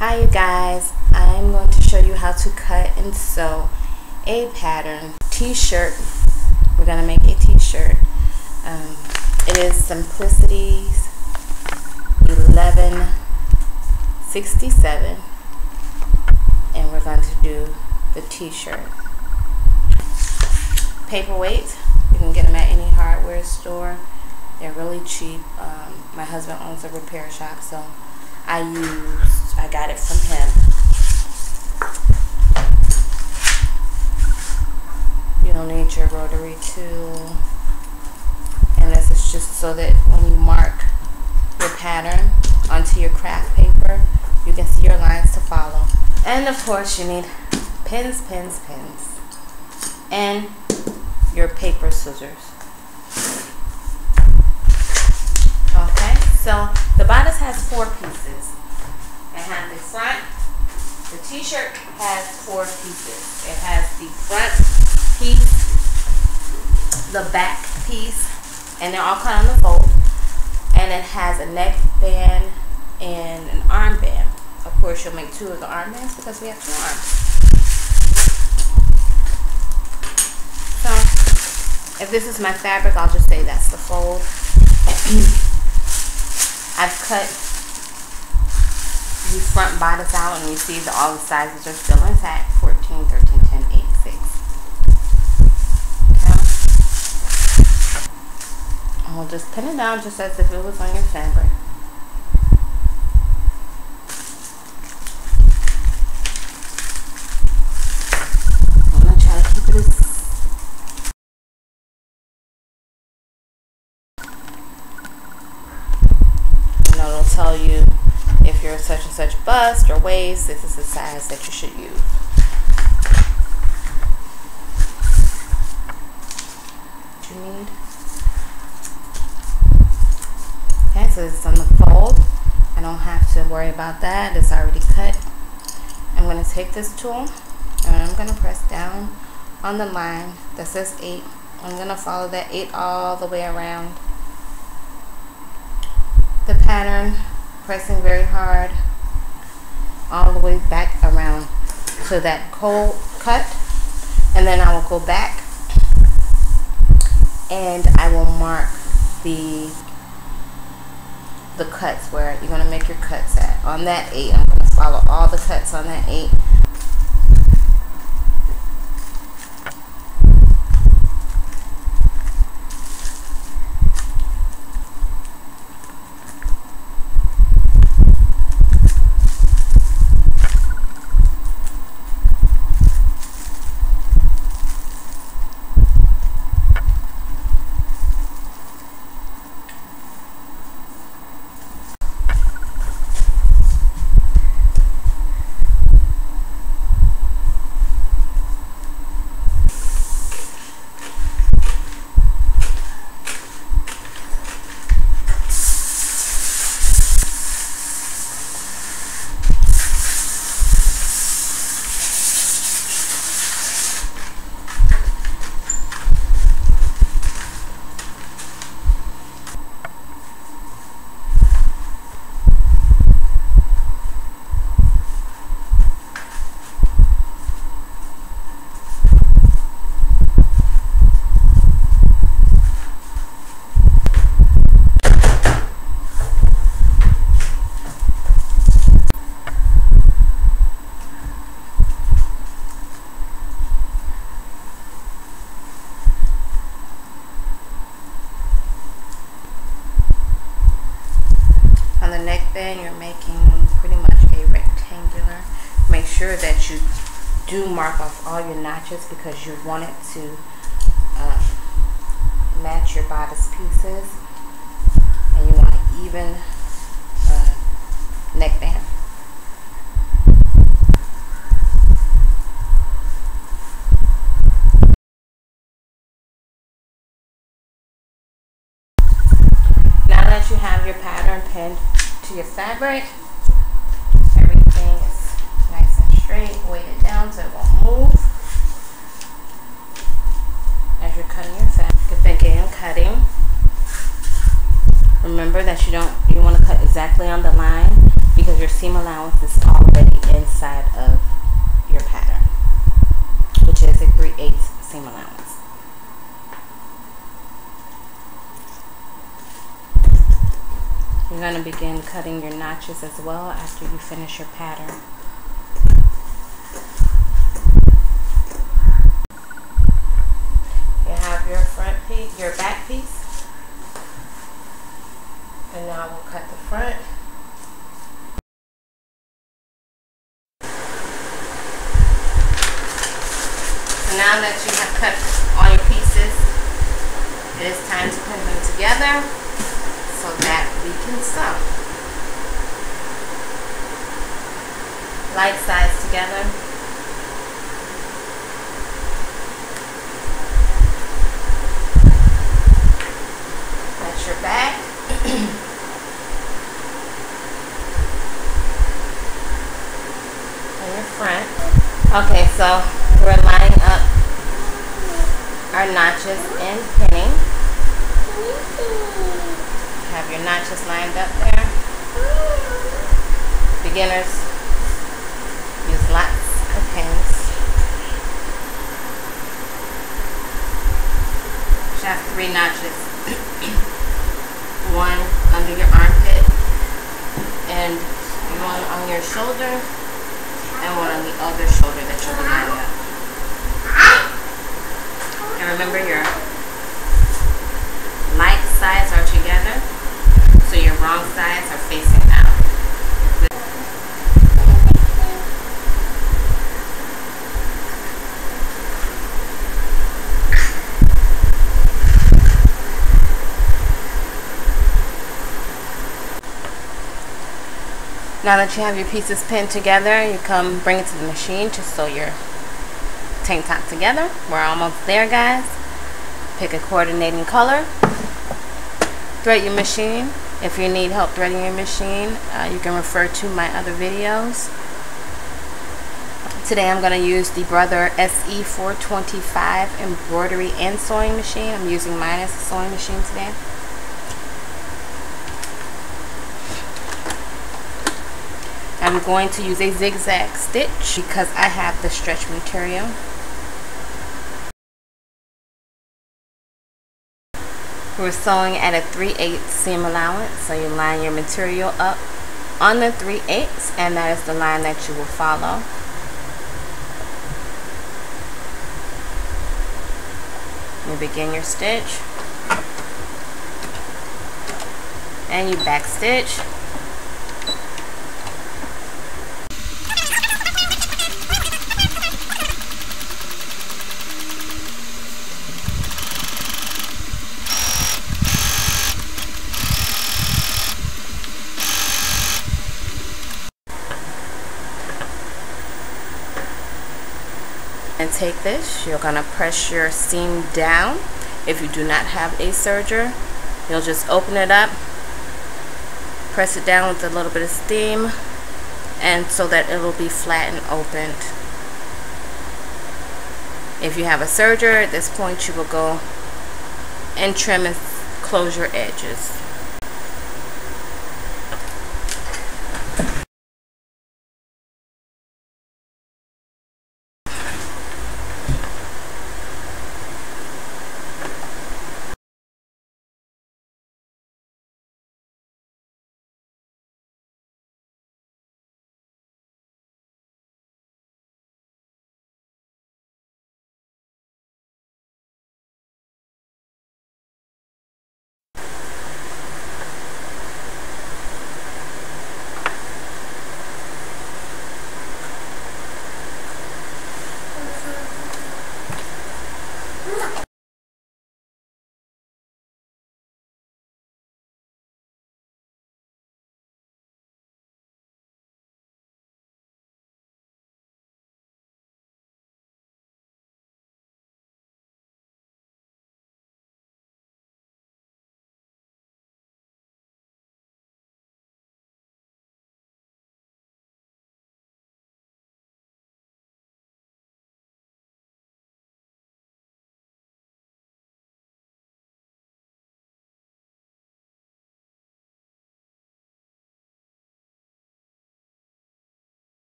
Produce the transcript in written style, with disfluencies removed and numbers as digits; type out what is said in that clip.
Hi you guys, I'm going to show you how to cut and sew a pattern t-shirt. We're going to make a t-shirt. It is Simplicity's 1167 and we're going to do the t-shirt. Paperweight, you can get them at any hardware store. They're really cheap. My husband owns a repair shop, so I got it from him. You'll need your rotary tool, and this is just so that when you mark your pattern onto your craft paper, you can see your lines to follow. And of course you need pins, and your paper scissors. Okay, so the bodice has 4 pieces. It has the front. The t-shirt has 4 pieces. It has the front piece, the back piece, and they're all cut on the fold. And it has a neck band and an arm band. Of course, you'll make 2 of the arm bands because we have 2 arms. So, if this is my fabric, I'll just say that's the fold. I've cut the front bodice out, and you see that all the sizes are still intact: 14, 13, 10, 8, 6. Okay. And we'll just pin it down just as if it was on your fabric. I'm going to try to keep it as it'll tell you if you're such and such bust or waist, this is the size that you should use. What you need. Okay, so this is on the fold. I don't have to worry about that. It's already cut. I'm going to take this tool and I'm going to press down on the line that says 8. I'm going to follow that 8 all the way around the pattern, pressing very hard all the way back around to that cold cut, and then I will go back and I will mark the cuts where you're going to make your cuts at. On that 8, I'm going to follow all the cuts on that 8. Then you're making pretty much a rectangular. Make sure that you do mark off all your notches because you want it to match your bodice pieces, and you want an even neckband. Now that you have your pattern pinned to your fabric, everything is nice and straight. Weight it down so it won't move as you're cutting your fabric. Good thinking cutting. Remember that you want to cut exactly on the line. because your seam allowance is already inside of your pattern, which is a 3/8 seam allowance. You're going to begin cutting your notches as well after you finish your pattern. You have your front piece, your back piece, and now we'll cut the front. So now that you have cut all your pieces, it is time to pin them together so that we can sew. Like size together. That's your back. And your front. Okay, so we're lining up our notches and pinning. Have your notches lined up there. Beginners use lots of pins. You have 3 notches. One under your armpit, and one on your shoulder, and one on the other shoulder that you'll be lining up. And remember, your like sides are together, so your wrong sides are facing out. Now that you have your pieces pinned together, you bring it to the machine to sew your tank top together. We're almost there, guys. Pick a coordinating color. Thread your machine. If you need help threading your machine, you can refer to my other videos. Today I'm going to use the Brother SE425 embroidery and sewing machine. I'm using mine as a sewing machine today. I'm going to use a zigzag stitch because I have the stretch material. We're sewing at a 3/8 seam allowance, so you line your material up on the 3/8, and that is the line that you will follow. You begin your stitch, and you back stitch. And take this, you're going to press your seam down. If you do not have a serger, you'll just open it up, press it down with a little bit of steam, and so that it will be flat and opened. If you have a serger, at this point you will go and trim and close your edges.